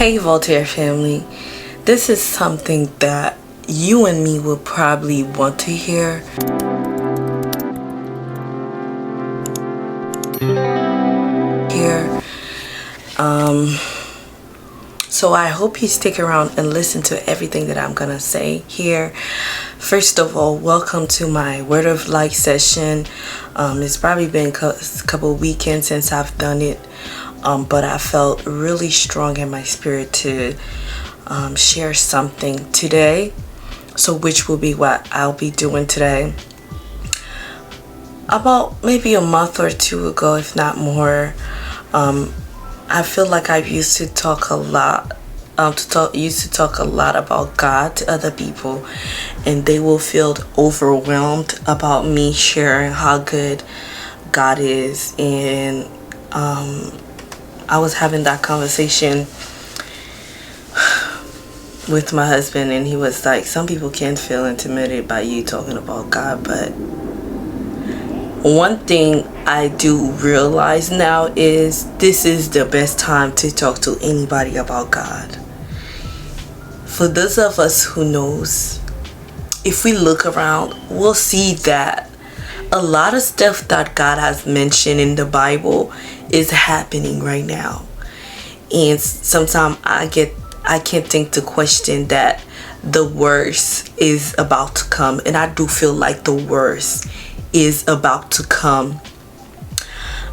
Hey Voltaire family, this is something that you and me will probably want to hear. So I hope you stick around and listen to everything that I'm gonna say here. First of all, welcome to my Word of Light session. It's probably been a couple weekends since I've done it, but I felt really strong in my spirit to share something today. So which will be what I'll be doing today. About maybe a month or two ago, if not more, I feel like I used to talk a lot about God to other people, and they will feel overwhelmed about me sharing how good God is. And I was having that conversation with my husband, and he was like, some people can't feel intimidated by you talking about God, but one thing I do realize now is this is the best time to talk to anybody about God. For those of us who knows, if we look around, we'll see that a lot of stuff that God has mentioned in the Bible is happening right now. And sometimes I can't think to question that the worst is about to come. And I do feel like the worst is about to come.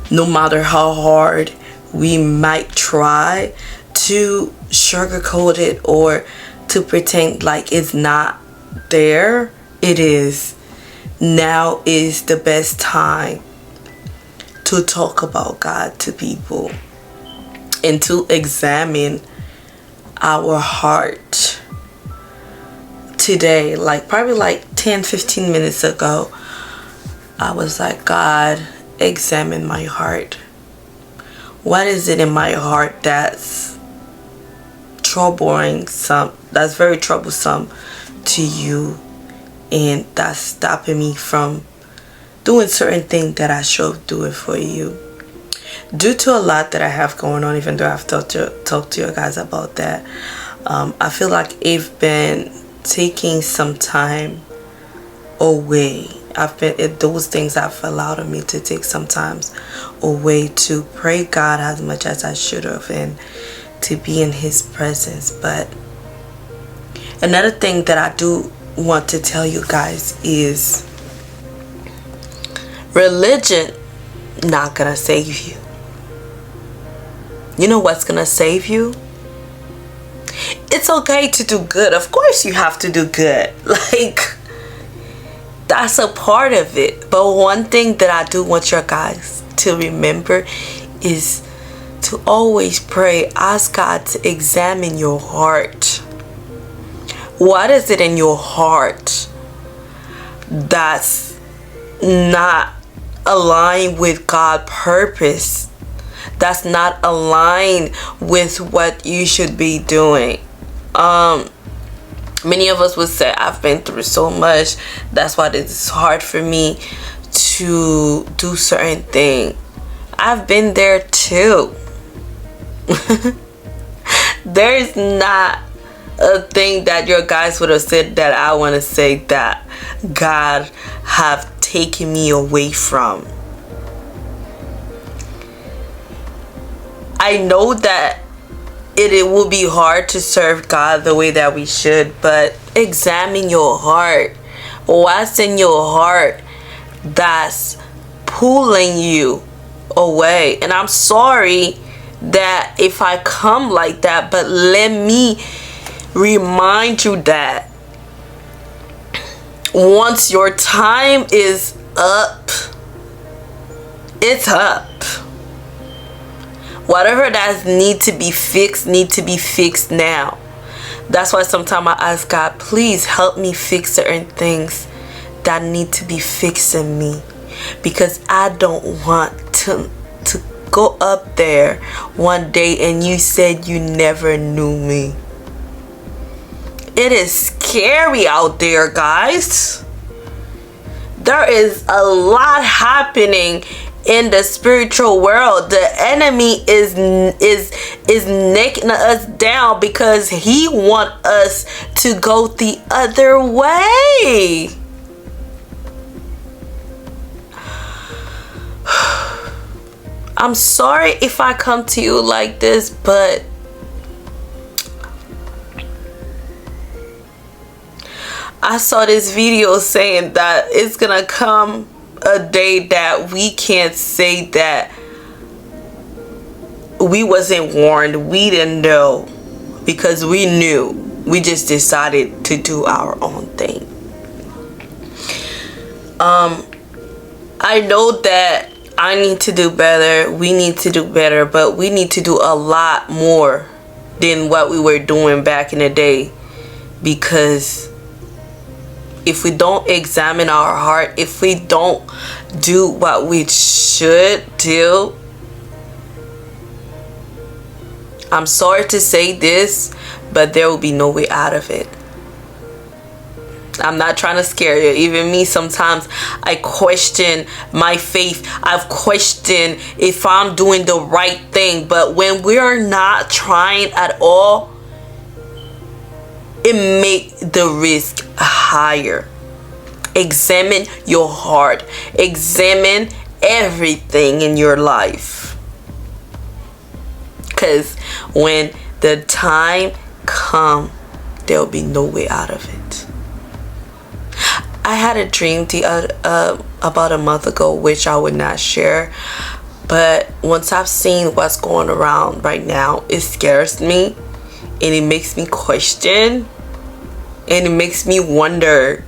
No matter how hard we might try to sugarcoat it or to pretend like it's not there, it is. Now is the best time to talk about God to people and to examine our heart. Today, probably 10-15 minutes ago, I was like, God, examine my heart. What is it in my heart that's that's very troublesome to you, and that's stopping me from doing certain things that I should do it for you? Due to a lot that I have going on, even though I've talked to you guys about that, I feel like I've been taking some time away. Those things have allowed me to take some time away to pray God as much as I should have and to be in His presence. But another thing that I do want to tell you guys is religion not gonna save you. You know what's gonna save you? It's okay to do good. Of course you have to do good. That's a part of it. But one thing that I do want you guys to remember is to always pray. Ask God to examine your heart. What is it in your heart that's not aligned with God's purpose? That's not aligned with what you should be doing. Many of us would say, I've been through so much, that's why it's hard for me to do certain things. I've been there too. There is not a thing that your guys would have said that I want to say that God have taken me away from. I know that it will be hard to serve God the way that we should, but examine your heart. What's in your heart that's pulling you away? And I'm sorry that if I come like that, but let me remind you that once your time is up, it's up. Whatever that need to be fixed now. That's why sometimes I ask God, please help me fix certain things that need to be fixed in me, because I don't want to go up there one day and you said you never knew me. It is scary out there, guys. There is a lot happening in the spiritual world. The enemy is nicking us down because he wants us to go the other way. I'm sorry if I come to you like this, but I saw this video saying that it's gonna come a day that we can't say that we wasn't warned, we didn't know, because we knew. We just decided to do our own thing. I know that I need to do better, we need to do better, but we need to do a lot more than what we were doing back in the day, because if we don't examine our heart, if we don't do what we should do, I'm sorry to say this, but there will be no way out of it. I'm not trying to scare you. Even me, sometimes I question my faith. I've questioned if I'm doing the right thing. But when we're not trying at all, it makes the risk higher. Examine your heart. Examine everything in your life. Because when the time comes, there will be no way out of it. I had a dream about a month ago, which I would not share. But once I've seen what's going around right now, it scares me. And it makes me question. And it makes me wonder.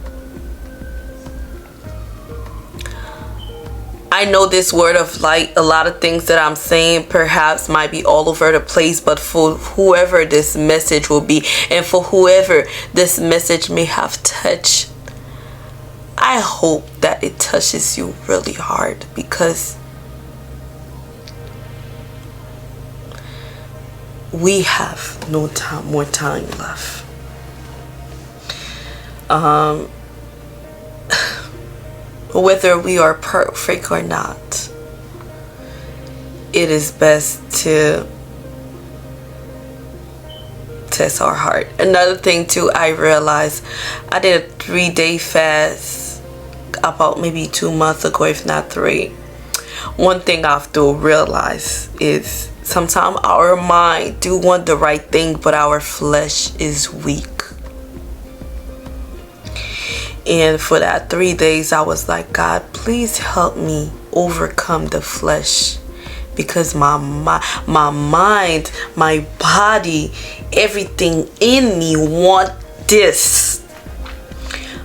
I know this word of light, a lot of things that I'm saying perhaps might be all over the place, but for whoever this message will be, and for whoever this message may have touched, I hope that it touches you really hard, because we have no time, more time left. Whether we are perfect or not, it is best to test our heart. Another thing too, I realized I did a 3-day fast about maybe 2 months ago, if not 3. One thing I have to realize is sometimes our mind do want the right thing, but our flesh is weak. And for that 3 days, I was like, God, please help me overcome the flesh. Because my mind, my body, everything in me want this.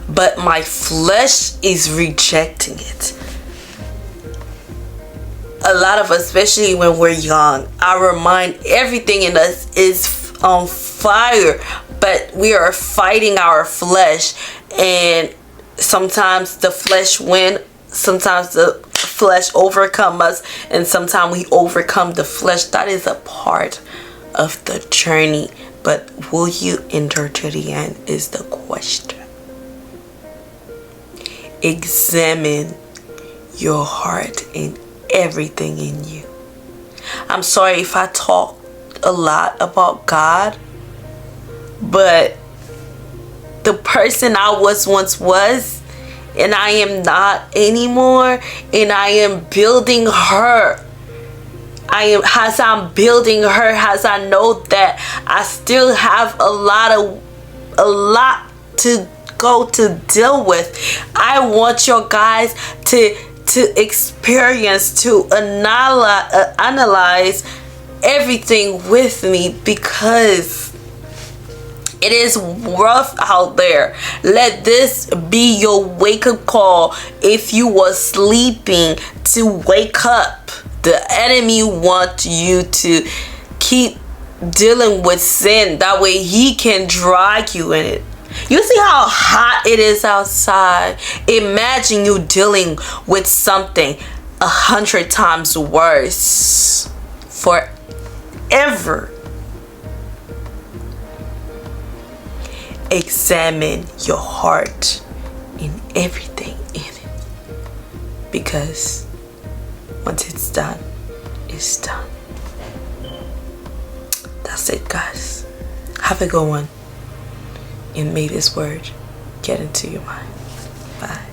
But my flesh is rejecting it. A lot of us, especially when we're young, our mind, everything in us is on fire. But we are fighting our flesh, and sometimes the flesh wins, sometimes the flesh overcomes us, and sometimes we overcome the flesh. That is a part of the journey, but will you endure to the end is the question. Examine your heart and everything in you. I'm sorry if I talk a lot about God, but the person I once was, and I am not anymore, and I am building her. As I'm building her, as I know that I still have a lot to go to deal with. I want you guys to experience, to analyze everything with me, because it is rough out there. Let this be your wake-up call. If you were sleeping, to wake up. The enemy wants you to keep dealing with sin. That way he can drag you in it. You see how hot it is outside? Imagine you dealing with something 100 times worse forever. Examine your heart in everything in it, because Once it's done, it's done. That's it, guys. Have a good one. And may this word get into your mind. Bye.